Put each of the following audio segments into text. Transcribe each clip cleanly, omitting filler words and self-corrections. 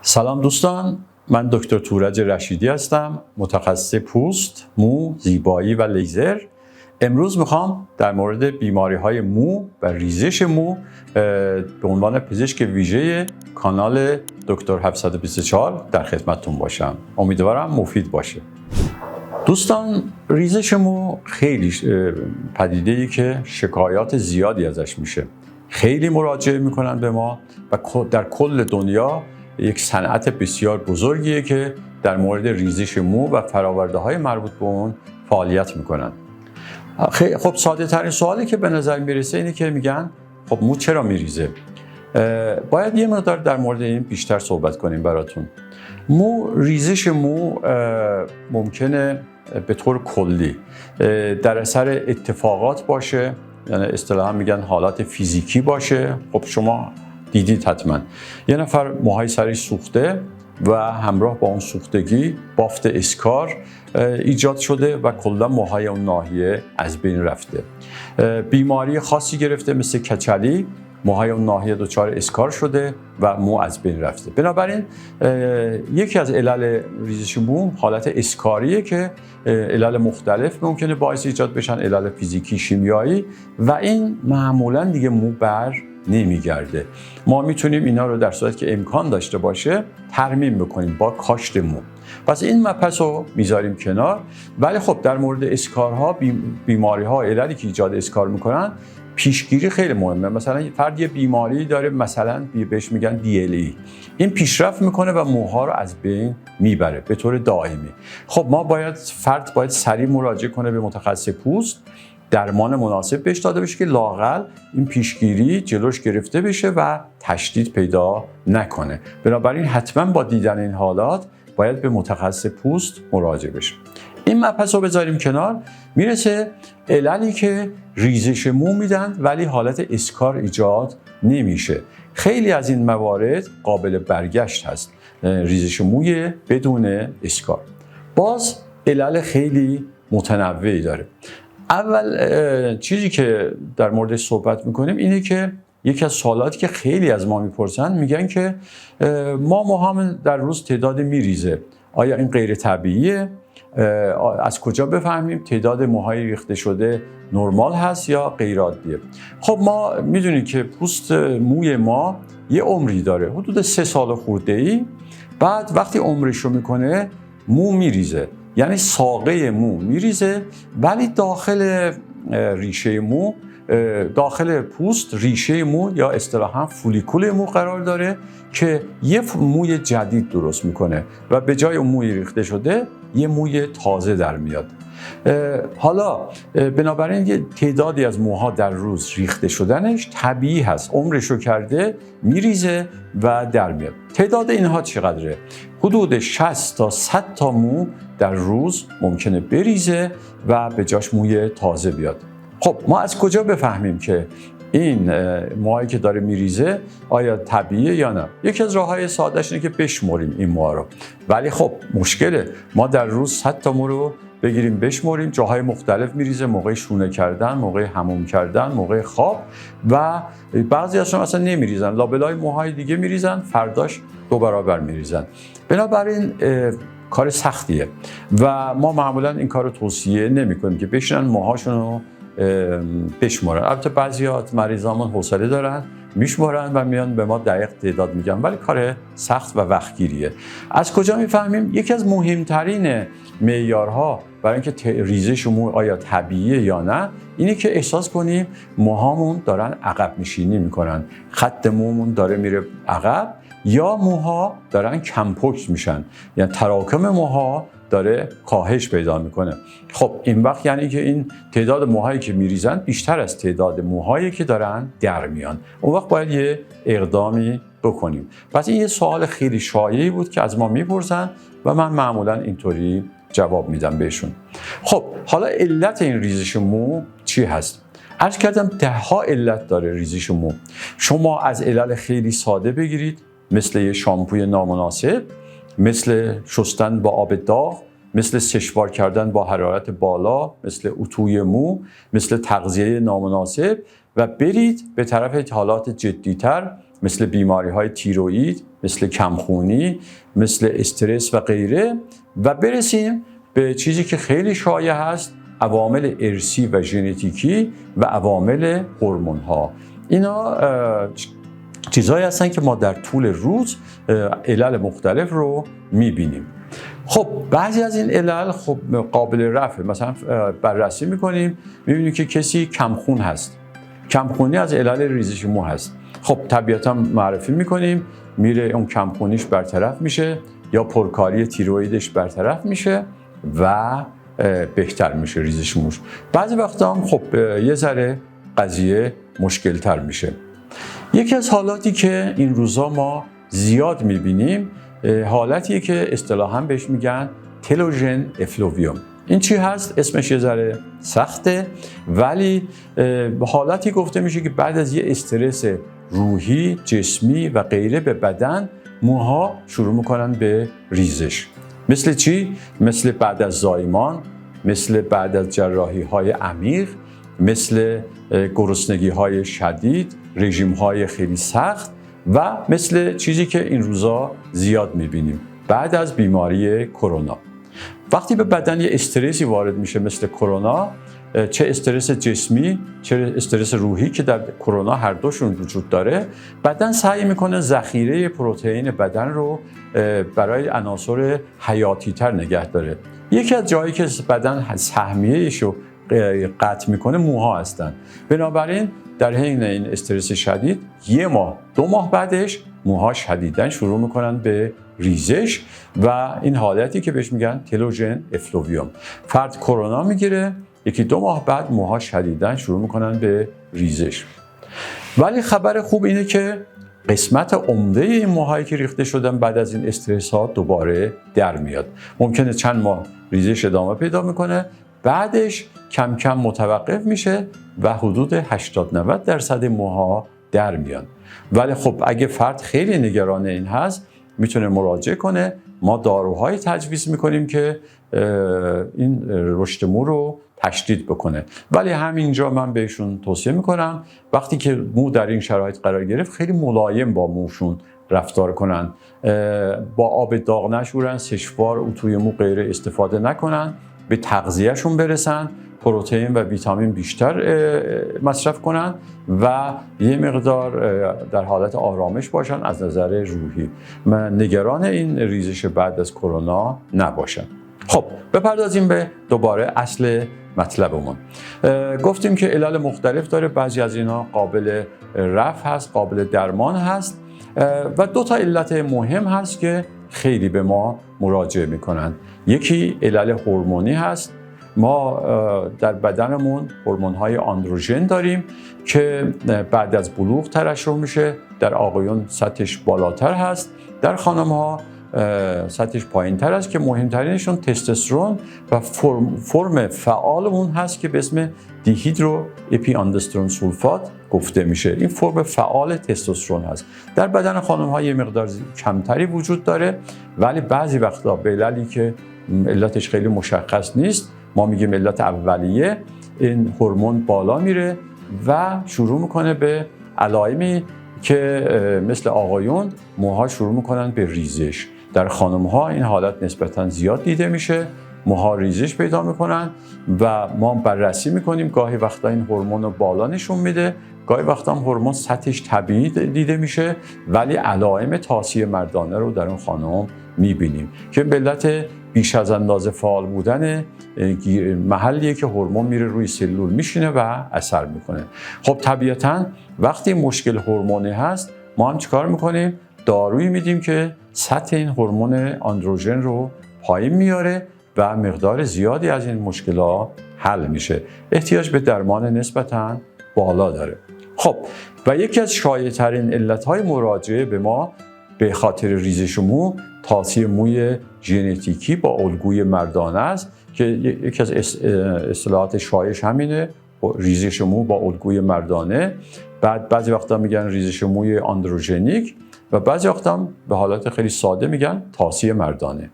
سلام دوستان، من دکتر تورج رشیدی هستم، متخصص پوست، مو، زیبایی و لیزر. امروز میخوام در مورد بیماری‌های مو و ریزش مو به عنوان پزشک ویژه کانال دکتر 724 در خدمتتون باشم. امیدوارم مفید باشه. دوستان، ریزش مو خیلی پدیده‌ای که شکایات زیادی ازش میشه. خیلی مراجعه میکنن به ما و در کل دنیا یک صنعت بسیار بزرگیه که در مورد ریزش مو و فرآورده‌های مربوط به اون فعالیت میکنن. خب ساده ترین سوالی که به نظر میرسه اینه که میگن خب مو چرا میریزه؟ باید یه مقدار در مورد این بیشتر صحبت کنیم براتون. ریزش مو ممکنه به طور کلی در اثر اتفاقات باشه، یعنی اصطلاحاً میگن حالات فیزیکی باشه. خب شما دیدید حتما یه نفر موهای سرش سوخته و همراه با اون سوختگی بافت اسکار ایجاد شده و کلا موهای اون ناحیه از بین رفته. بیماری خاصی گرفته مثل کچلی، موهای اون ناحیه دچار اسکار شده و مو از بین رفته. بنابراین یکی از علل ریزش مو حالت اسکاریه که علل مختلف ممکنه باعث ایجاد بشن، علل فیزیکی، شیمیایی، و این معمولا دیگه مو بر نمیگرده. ما میتونیم اینا رو در صورتی که امکان داشته باشه ترمیم بکنیم با کاشت مو. پس این مبحث رو میذاریم کنار. ولی خب در مورد اسکارها، بیماری‌ها، عللی که ایجاد اسکار میکنن، پیشگیری خیلی مهمه. مثلا فرد یه بیماری داره، مثلا بهش میگن DLE، این پیشرفت میکنه و موها رو از بین میبره به طور دائمی. خب ما فرد باید سریع مراجعه کنه به متخصص پوست، درمان مناسب بهش داده بشه که لااقل این پیشگیری جلوش گرفته بشه و تشدید پیدا نکنه. بنابراین حتما با دیدن این حالات باید به متخصص پوست مراجعه بشه. این مبحث رو بذاریم کنار. میرسه عللی که ریزش مو میدن ولی حالت اسکار ایجاد نمیشه. خیلی از این موارد قابل برگشت هست، ریزش موی بدون اسکار. باز علل خیلی متنوعی داره. اول چیزی که در موردش صحبت میکنیم اینه که یکی از سوالاتی که خیلی از ما میپرسن، میگن که ما موهام در روز تعداد میریزه، آیا این غیر طبیعیه؟ از کجا بفهمیم تعداد موهای ریخته شده نرمال هست یا غیر عادیه؟ خب ما میدونیم که پوست موی ما یه عمری داره، حدود 3 سال خورده‌ای. بعد وقتی عمرش رو میکنه مو میریزه، یعنی ساقه مو میریزه، ولی داخل ریشه مو، داخل پوست ریشه مو یا اصطلاحاً فولیکول مو قرار داره که یه موی جدید درست میکنه و به جای اون موی ریخته شده یه موی تازه در میاد. حالا بنابراین یه تعدادی از موها در روز ریخته شدنش طبیعی هست، عمرش رو کرده، میریزه و در میاد. تعداد اینها چقدره؟ حدود 60 تا 100 تا مو در روز ممکنه بریزه و به جاش موی تازه بیاد. خب ما از کجا بفهمیم که این موهایی که داره میریزه آیا طبیعیه یا نه؟ یکی از راه‌های ساده‌اش اینه که بشمریم این موها رو. ولی خب مشکله، ما در روز 100 تا مو رو بگیریم بشمریم، جاهای مختلف میریزه، موقع شونه کردن، موقع حموم کردن، موقع خواب، و بعضی هاشون اصلا نمیریزن، لابلای موهای دیگه میریزن، فرداش 2 برابر میریزن. بنابراین کار سختیه و ما معمولا این کار رو توصیه نمی‌کنیم که بشینن موهاشون رو بشمارن. البته بعضی‌ها مریضامون حوصله دارن، میشمارن و میان به ما دقیق تعداد میگن، ولی کار سخت و وقتگیریه. از کجا میفهمیم؟ یکی از مهمترین معیارها برای اینکه ریزش مو آیا طبیعیه یا نه، اینه که احساس کنیم موهامون دارن عقب نشینی میکنن، خط مومون داره میره عقب، یا موها دارن کم پشت میشن، یعنی تراکم موها داره کاهش پیدا میکنه. خب این وقت یعنی که این تعداد موهایی که میریزن بیشتر از تعداد موهایی که دارن در میان. اون وقت باید یه اقدامی بکنیم. پس این یه سوال خیلی شایعی بود که از ما میپرسن و من معمولا اینطوری جواب میدم بهشون. خب حالا علت این ریزش مو چی هست؟ عرض کردم 10 ها علت داره ریزش مو. شما از علل خیلی ساده بگیرید، مثل یه شامپوی نامناسب، مثل شستن با آب داغ، مثل سشوار کردن با حرارت بالا، مثل اتوی مو، مثل تغذیه نامناسب، و برید به طرف حالات جدی‌تر مثل بیماری‌های تیروئید، مثل کمخونی، مثل استرس و غیره، و برسیم به چیزی که خیلی شایع هست، عوامل ارثی و ژنتیکی و عوامل هورمون‌ها. اینا چیزهایی هستن که ما در طول روز علل مختلف رو می‌بینیم. خب بعضی از این علل خب قابل رفع، مثلا بررسی می‌کنیم می‌بینیم که کسی کمخون هست. کمخونی از علل ریزش مو هست. خب طبیعتاً معرفی می‌کنیم، میره اون کمخونیش برطرف میشه یا پرکاری تیروئیدش برطرف میشه و بهتر میشه ریزش موش. بعضی وقتا هم خب یه ذره قضیه مشکل‌تر میشه. یکی از حالاتی که این روزا ما زیاد می‌بینیم حالتیه که اصطلاحاً بهش میگن تلوژن افلوویوم. این چی هست؟ اسمش یه ذره سخته، ولی حالتی گفته میشه که بعد از یه استرس روحی، جسمی و غیره به بدن، موها شروع میکنن به ریزش. مثل چی؟ مثل بعد از زایمان، مثل بعد از جراحی‌های عمیق، مثل گرسنگی‌های شدید، رژیم‌های خیلی سخت و مثل چیزی که این روزا زیاد می‌بینیم بعد از بیماری کرونا. وقتی به بدن یه استرسی وارد میشه مثل کرونا، چه استرس جسمی چه استرس روحی که در کرونا هر دوشون وجود داره، بدن سعی میکنه ذخیره پروتئین بدن رو برای عناصر حیاتی تر نگه داره. یکی از جایی که بدن سهمیه‌اش رو قطع میکنه موها هستن. بنابراین در حین این استرس شدید 1 ماه 2 ماه بعدش موها شدیداً شروع میکنن به ریزش و این حالتی که بهش میگن تلوژن افلوویوم. فرد کرونا میگیره، 1-2 ماه بعد موها شدیداً شروع میکنن به ریزش. ولی خبر خوب اینه که قسمت عمده این موهایی که ریخته شدن بعد از این استرس ها دوباره در میاد. ممکنه چند ماه ریزش ادامه پیدا میکنه، بعدش کم کم متوقف میشه و حدود 80-90% موها در میان. ولی خب اگه فرد خیلی نگران این هست میتونه مراجعه کنه. ما داروهایی تجویز میکنیم که این رشد مو رو تشدید بکنه. ولی همینجا من بهشون توصیه میکنم وقتی که مو در این شرایط قرار گرفت خیلی ملایم با موشون رفتار کنن، با آب داغ نشورن، سشوار، اتوی مو غیره استفاده نکنن، به تغذیهشون برسن، پروتئین و ویتامین بیشتر مصرف کنن و یه مقدار در حالت آرامش باشن از نظر روحی. من نگران این ریزش بعد از کرونا نباشن. خب بپردازیم به دوباره اصل مطلبمون. گفتیم که علل مختلف داره، بعضی از اینا قابل رفع هست، قابل درمان هست و 2 تا علت مهم هست که خیلی به ما مراجعه میکنن. یکی علل هورمونی هست. ما در بدنمون هورمون‌های آندروژن داریم که بعد از بلوغ ترشح میشه. در آقایون سطحش بالاتر هست، در خانم‌ها سطحش پایین‌تر است که مهمترینشون تستوسترون و فرم فعال اون هست که به اسم دیهیدرو اپی آندروسترون سولفات گفته میشه. این فرم فعال تستوسترون هست. در بدن خانم‌ها یه مقدار کمتری وجود داره، ولی بعضی وقتا به عللی که علتش خیلی مشخص نیست، ما میگیم علت اولیه، این هورمون بالا میره و شروع میکنه به علائمی که مثل آقایون موها شروع میکنن به ریزش. در خانم‌ها این حالت نسبتاً زیاد دیده میشه، موها ریزش پیدا میکنن و ما بررسی میکنیم. گاهی وقتا این هورمون رو بالا نشون میده، گاهی وقتا هم هورمون سطحش طبیعی دیده میشه، ولی علائم تاسی مردانه رو در اون خانم میبینیم که به علت بیش از اندازه فعال بودن محلیه که هورمون میره روی سلول میشینه و اثر میکنه. خب طبیعتاً وقتی مشکل هورمونی هست ما هم چیکار میکنیم؟ دارویی میدیم که سطح این هورمون آندروژن رو پایین میاره و مقدار زیادی از این مشکلات حل میشه. احتیاج به درمان نسبتاً بالا داره. خب و یکی از شایع‌ترین علت‌های مراجعه به ما به خاطر ریزش مو تاسی موی ژنتیکی با الگوی مردانه است که یکی از اصطلاحات شایعش همینه، ریزش مو با الگوی مردانه. بعد بعضی وقتا میگن ریزش موی آندروژنیک و بعضی وقتا به حالت خیلی ساده میگن تاسی مردانه.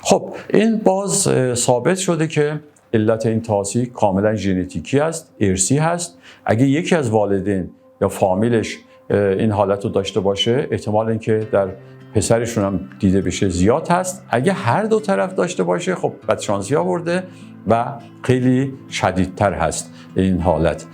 خب این باز ثابت شده که علت این تاسی کاملا ژنتیکی است، ارثی هست. اگه یکی از والدین یا فامیلش این حالت رو داشته باشه، احتمال اینکه در پسرشون هم دیده بشه زیاد هست. اگه هر دو طرف داشته باشه خب بدشانسی آورده و خیلی شدیدتر هست این حالت.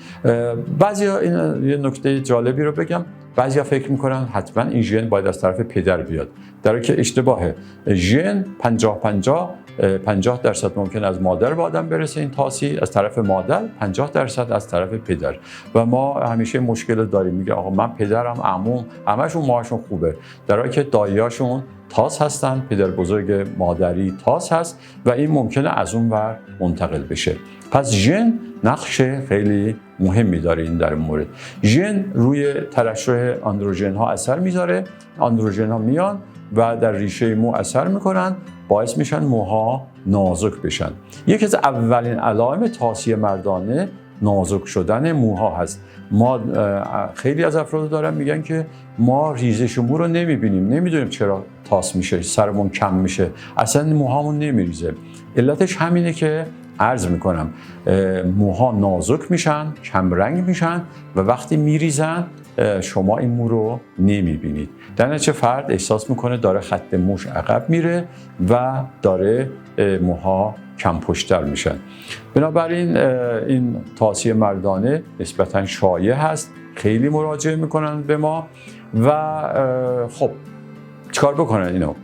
بعضیا این یه نکته جالبی رو بگم، بعضیا فکر میکنن حتما این ژن باید از طرف پدر بیاد، در حالی که اشتباهه. ژن 50% ممکن از مادر به آدم برسه این تاسی از طرف مادر، 50% از طرف پدر. و ما همیشه مشکل داریم، میگه آقا من پدرم، عموم، همشون ماهاشون خوبه، در حالی که داییاشون تاس هستن، پدر بزرگ مادری تاس هست و این ممکنه از اون ور منتقل بشه. پس ژن نقش خیلی مهمی داره این در مورد. ژن روی ترشح آندروژن ها اثر میذاره، آندروژن ها میان و در ریشه مو اثر میکنن، باعث میشن موها نازک بشن. یکی از اولین علائم تاسی مردانه نازک شدن موها هست. ما خیلی از افراد دارن میگن که ما ریزش مو رو نمیبینیم، نمیدونیم چرا تاس میشه، سرمون کم میشه، اصلا موهامون نمیریزه. علتش همینه که عرض میکنم موها نازک میشن، کم رنگ میشن و وقتی میریزن شما این مو رو نمیبینید. در نتیجه فرد احساس میکنه داره خط موش عقب میره و داره موها کم پشتر میشن. بنابراین این تاسی مردانه نسبتا شایع هست، خیلی مراجعه میکنن به ما و خب چیکار بکنن اینو؟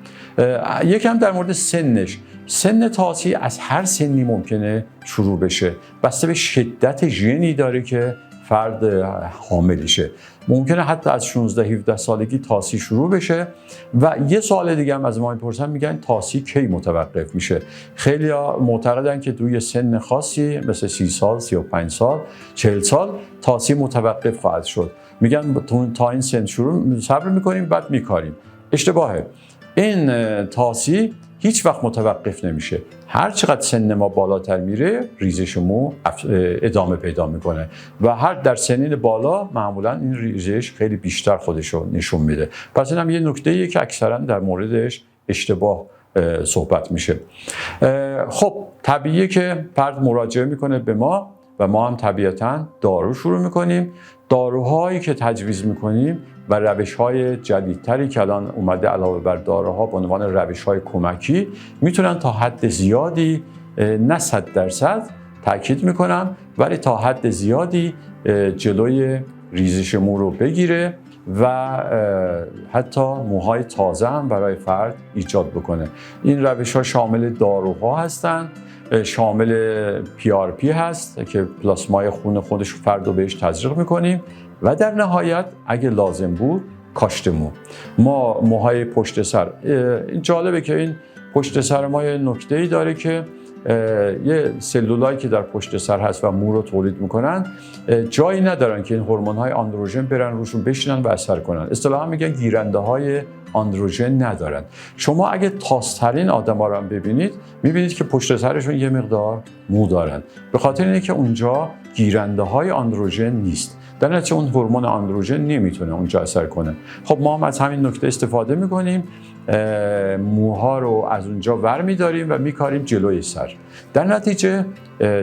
یکم در مورد سنش. سن تاسی از هر سنی ممکنه شروع بشه، بسته به شدت ژنی داره که فرد حاملشه. ممکنه حتی از 16-17 سالگی تاسی شروع بشه. و یه سوال دیگه هم از ما میپرسن، میگن تاسی کی متوقف میشه؟ خیلی‌ها معتقدن که توی سن خاصی مثل 30 سال، 35 سال، 40 سال تاسی متوقف خواهد شد. میگن تا این سن شروع صبر میکنیم بعد میکاریم. اشتباهه. این تاسی هیچ وقت متوقف نمیشه. هر چقدر سن ما بالاتر میره ریزش مو ادامه پیدا میکنه و هر در سنین بالا معمولا این ریزش خیلی بیشتر خودش رو نشون میده. پس این هم یه نکته‌ایه که اکثرا در موردش اشتباه صحبت میشه. خب طبیعیه که فرد مراجعه میکنه به ما و ما هم طبیعتاً دارو شروع میکنیم. داروهایی که تجویز میکنیم و روش‌های جدیدتری که الان اومده علاوه بر داروها به عنوان روش‌های کمکی میتونن تا حد زیادی، نه 100% تاکید میکنم، ولی تا حد زیادی جلوی ریزش مو رو بگیره و حتی موهای تازه هم برای فرد ایجاد بکنه. این روش‌ها شامل داروها هستند، شامل PRP هست که پلاسمای خون خودش فرد رو بهش تزریق میکنیم و در نهایت اگه لازم بود کاشت مو. ما موهای پشت سر، این جالبه که این پشت سر ما یه نکته‌ای داره که یه سلولایی که در پشت سر هست و مو رو تولید میکنن جایی ندارن که این هورمون‌های آندروژن برن روشون بشینن و اثر کنن. اصطلاحاً میگن گیرنده‌های آندروژن ندارن. شما اگه تازترین آدما رو هم ببینید میبینید که پشت سرشون یه مقدار مو دارن، به خاطر اینه که اونجا گیرنده‌های آندروژن نیست. در نتیجه اون هورمون آندروژن نمیتونه اونجا اثر کنه. خب ما هم از همین نکته استفاده میکنیم، موها رو از اونجا ور میداریم و میکاریم جلوی سر. در نتیجه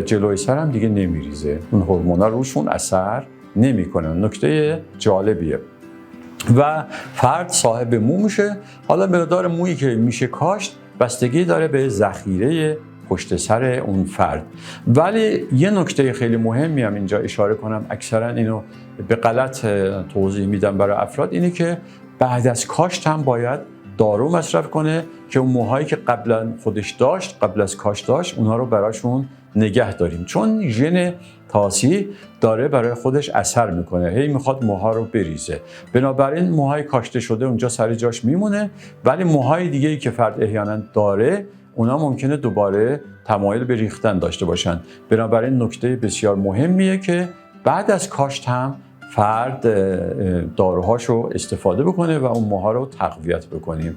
جلوی سر هم دیگه نمیریزه، اون هورمونا روشون اثر نمیکنن. نکته جالبیه. و فرد صاحب مو میشه. حالا مقدار مویی که میشه کاشت بستگی داره به ذخیره پشت سر اون فرد. ولی یه نکته خیلی مهمی هم اینجا اشاره کنم، اکثرا اینو به غلط توضیح میدم برای افراد، اینه که بعد از کاشت هم باید دارو مصرف کنه که اون موهایی که قبلا خودش داشت، قبل از کاشت داشت، اونها رو براشون نگه داریم، چون ژن تاسی داره برای خودش اثر میکنه، هی میخواد موها رو بریزه. بنابراین موهای کاشته شده اونجا سر جاش میمونه، ولی موهای دیگه ای که فرد احیانا داره اونا ممکنه دوباره تمایل به ریختن داشته باشن. بنابراین نکته بسیار مهمیه که بعد از کاشت هم فرد داروهاشو استفاده بکنه و اون موها رو تقویت بکنیم.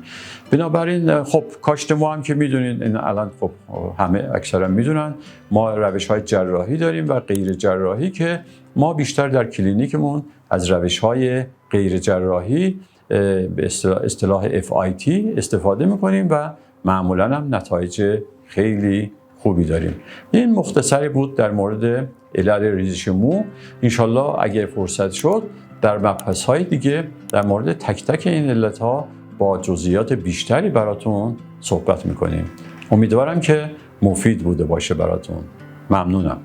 بنابراین خب کاشت مو هم که میدونین، این الان خب همه اکثرا میدونن، ما روش‌های جراحی داریم و غیر جراحی که ما بیشتر در کلینیکمون از روش‌های غیر جراحی به اصطلاح FIT استفاده میکنیم و معمولا هم نتایج خیلی خوبی داریم. این مختصری بود در مورد علل ریزش مو. انشالله اگه فرصت شد در مبحث‌های دیگه در مورد تک تک این علت‌ها با جزئیات بیشتری براتون صحبت می‌کنیم. امیدوارم که مفید بوده باشه براتون. ممنونم.